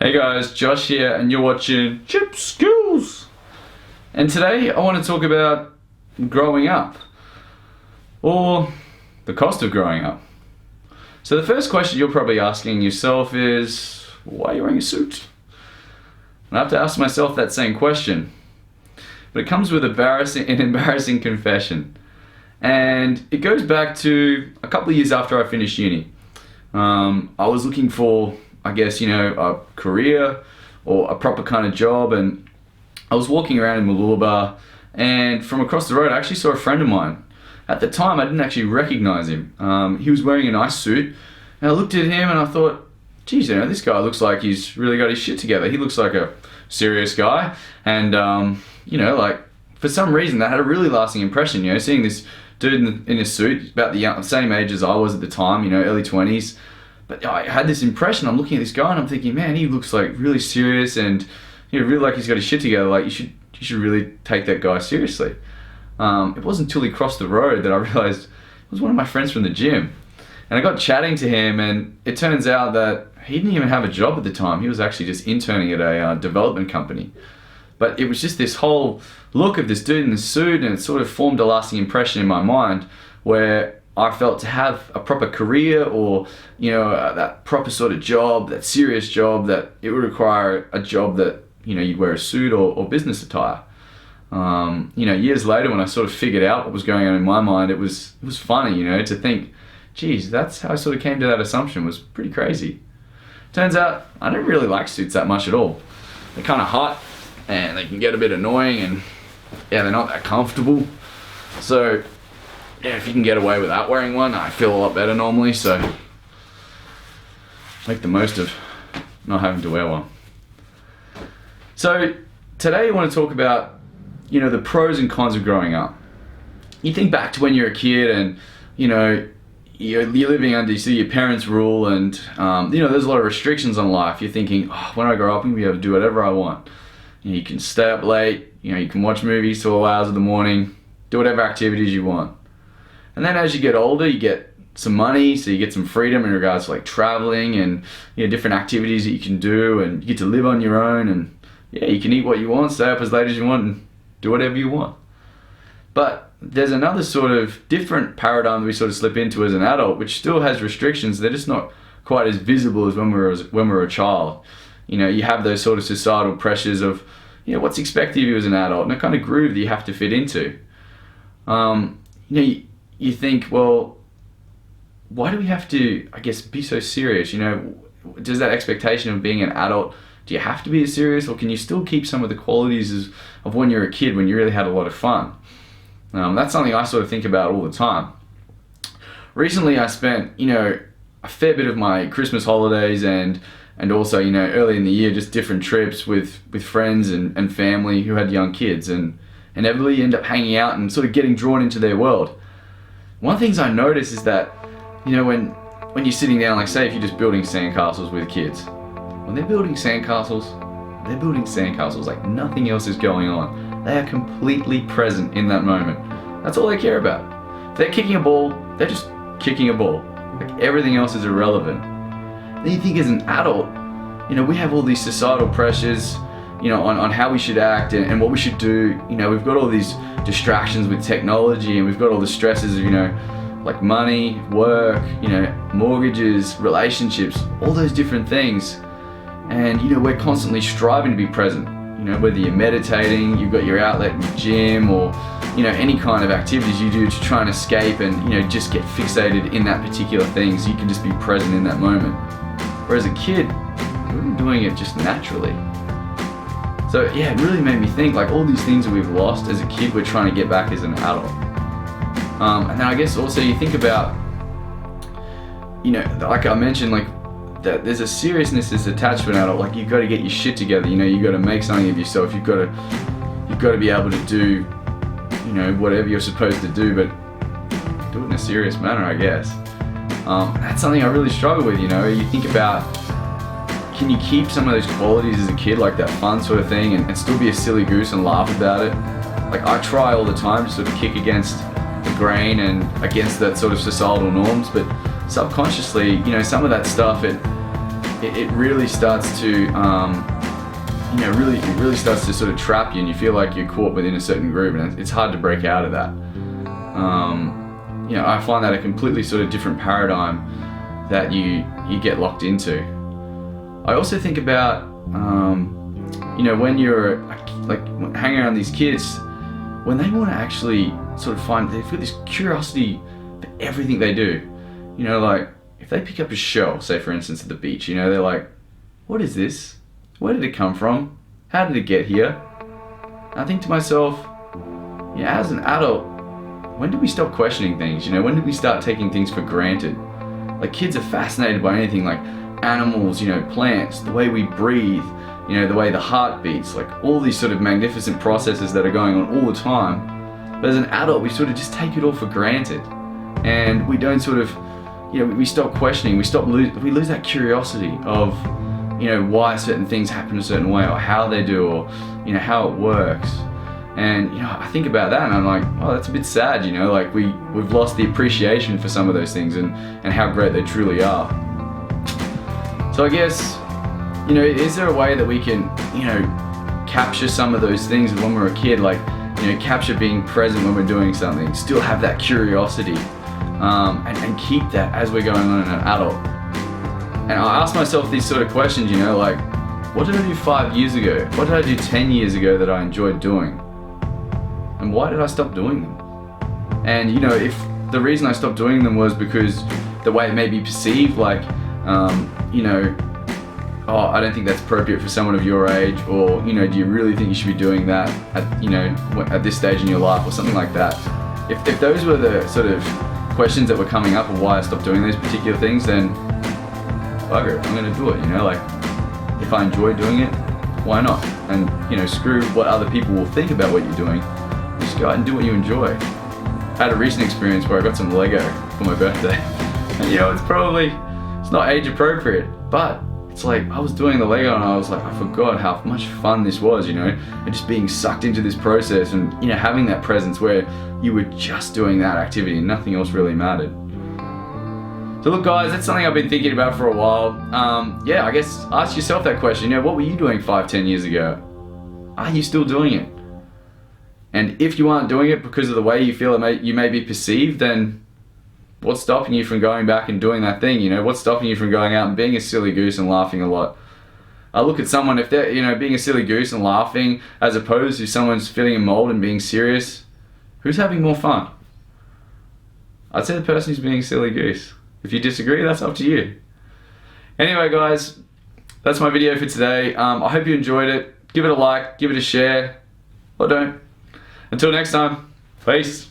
Hey guys, Josh here and you're watching Chimp Skills. And today I want to talk about growing up, or the cost of growing up. So the first question you're probably asking yourself is, why are you wearing a suit? And I have to ask myself that same question. But it comes with an embarrassing confession. And it goes back to a couple of years after I finished uni. I was looking for, a career or a proper kind of job, and I was walking around in Mooloolaba, and from across the road I actually saw a friend of mine. At the time I didn't actually recognize him. He was wearing a nice suit, and I looked at him and I thought, geez, this guy looks like he's really got his shit together. He looks like a serious guy, and for some reason that had a really lasting impression, seeing this dude in a suit, about the same age as I was at the time, early 20s. But I had this impression. I'm looking at this guy and I'm thinking, man, he looks like really serious, and really like he's got his shit together. Like you should really take that guy seriously. It wasn't until he crossed the road that I realized it was one of my friends from the gym. And I got chatting to him, and it turns out that he didn't even have a job at the time. He was actually just interning at a development company. But it was just this whole look of this dude in the suit, and it sort of formed a lasting impression in my mind where I felt to have a proper career, or that proper sort of job, that serious job, that it would require a job that you'd wear a suit or business attire. Years later, when I sort of figured out what was going on in my mind, it was funny, to think, geez, that's how I sort of came to that assumption. It was pretty crazy. Turns out I don't really like suits that much at all. They're kind of hot, and they can get a bit annoying, and they're not that comfortable. So if you can get away without wearing one, I feel a lot better normally, so make the most of not having to wear one. So today I want to talk about, the pros and cons of growing up. You think back to when you're a kid, and you're living under your parents' rule, and there's a lot of restrictions on life. You're thinking, when I grow up, I'm gonna be able to do whatever I want. You can stay up late, you can watch movies till all hours of the morning, do whatever activities you want. And then as you get older, you get some money, so you get some freedom in regards to like traveling and different activities that you can do, and you get to live on your own, and you can eat what you want, stay up as late as you want, and do whatever you want. But there's another sort of different paradigm that we sort of slip into as an adult, which still has restrictions. They're just not quite as visible as when we were a child. You have those sort of societal pressures of what's expected of you as an adult, and a kind of groove that you have to fit into. You think, well, why do we have to, be so serious? Does that expectation of being an adult, do you have to be as serious, or can you still keep some of the qualities of when you're a kid, when you really had a lot of fun? That's something I sort of think about all the time. Recently I spent, a fair bit of my Christmas holidays and also, early in the year, just different trips with friends and family who had young kids, and inevitably you end up hanging out and sort of getting drawn into their world. One of the things I notice is that, when you're sitting down, like say if you're just building sandcastles with kids, when they're building sandcastles like nothing else is going on. They are completely present in that moment. That's all they care about. If they're kicking a ball, they're just kicking a ball. Like everything else is irrelevant. Then you think as an adult, we have all these societal pressures, on how we should act and what we should do. We've got all these distractions with technology, and we've got all the stresses of, like money, work, mortgages, relationships, all those different things. And, we're constantly striving to be present. Whether you're meditating, you've got your outlet in the gym, or, any kind of activities you do to try and escape and, just get fixated in that particular thing so you can just be present in that moment. Whereas a kid, we're doing it just naturally. So it really made me think, like all these things that we've lost as a kid, we're trying to get back as an adult. And then I guess also you think about, like I mentioned, like that there's a seriousness that's attached to an adult. Like you've got to get your shit together. You've got to make something of yourself. You've got to be able to do, whatever you're supposed to do, but do it in a serious manner, I guess. That's something I really struggle with. You think about, can you keep some of those qualities as a kid, like that fun sort of thing, and still be a silly goose and laugh about it? Like I try all the time to sort of kick against the grain and against that sort of societal norms, but subconsciously, some of that stuff, it really starts to, it really starts to sort of trap you, and you feel like you're caught within a certain group, and it's hard to break out of that. I find that a completely sort of different paradigm that you get locked into. I also think about, when you're like hanging around these kids, when they want to actually sort of they've got this curiosity for everything they do. Like if they pick up a shell, say for instance at the beach, they're like, what is this? Where did it come from? How did it get here? And I think to myself, as an adult, when did we stop questioning things? When did we start taking things for granted? Like kids are fascinated by anything like animals, plants, the way we breathe, the way the heart beats, like all these sort of magnificent processes that are going on all the time. But as an adult, we sort of just take it all for granted. And we don't sort of, we stop questioning, we lose that curiosity of, why certain things happen a certain way, or how they do, or, how it works. And, I think about that and I'm like, oh, that's a bit sad, like we've lost the appreciation for some of those things and how great they truly are. So I guess, is there a way that we can, capture some of those things when we're a kid, like, capture being present when we're doing something, still have that curiosity, and keep that as we're going on in an adult? And I ask myself these sort of questions, like, what did I do 5 years ago? What did I do 10 years ago that I enjoyed doing? And why did I stop doing them? And if the reason I stopped doing them was because the way it may be perceived, like, oh, I don't think that's appropriate for someone of your age, or, do you really think you should be doing that at this stage in your life, or something like that. If those were the sort of questions that were coming up of why I stopped doing those particular things, then bugger it, I'm gonna do it, like, if I enjoy doing it, why not? And, screw what other people will think about what you're doing. Just go out and do what you enjoy. I had a recent experience where I got some Lego for my birthday. And, it's not age appropriate, but it's like I was doing the Lego and I was like, I forgot how much fun this was, and just being sucked into this process and, having that presence where you were just doing that activity and nothing else really mattered. So look guys, that's something I've been thinking about for a while. I guess ask yourself that question, what were you doing 5-10 years ago? Are you still doing it? And if you aren't doing it because of the way you feel you may be perceived, then what's stopping you from going back and doing that thing? What's stopping you from going out and being a silly goose and laughing a lot? I look at someone, if they're, being a silly goose and laughing, as opposed to someone's filling a mold and being serious, who's having more fun? I'd say the person who's being a silly goose. If you disagree, that's up to you. Anyway guys, that's my video for today. I hope you enjoyed it. Give it a like, give it a share, or don't. Until next time, peace.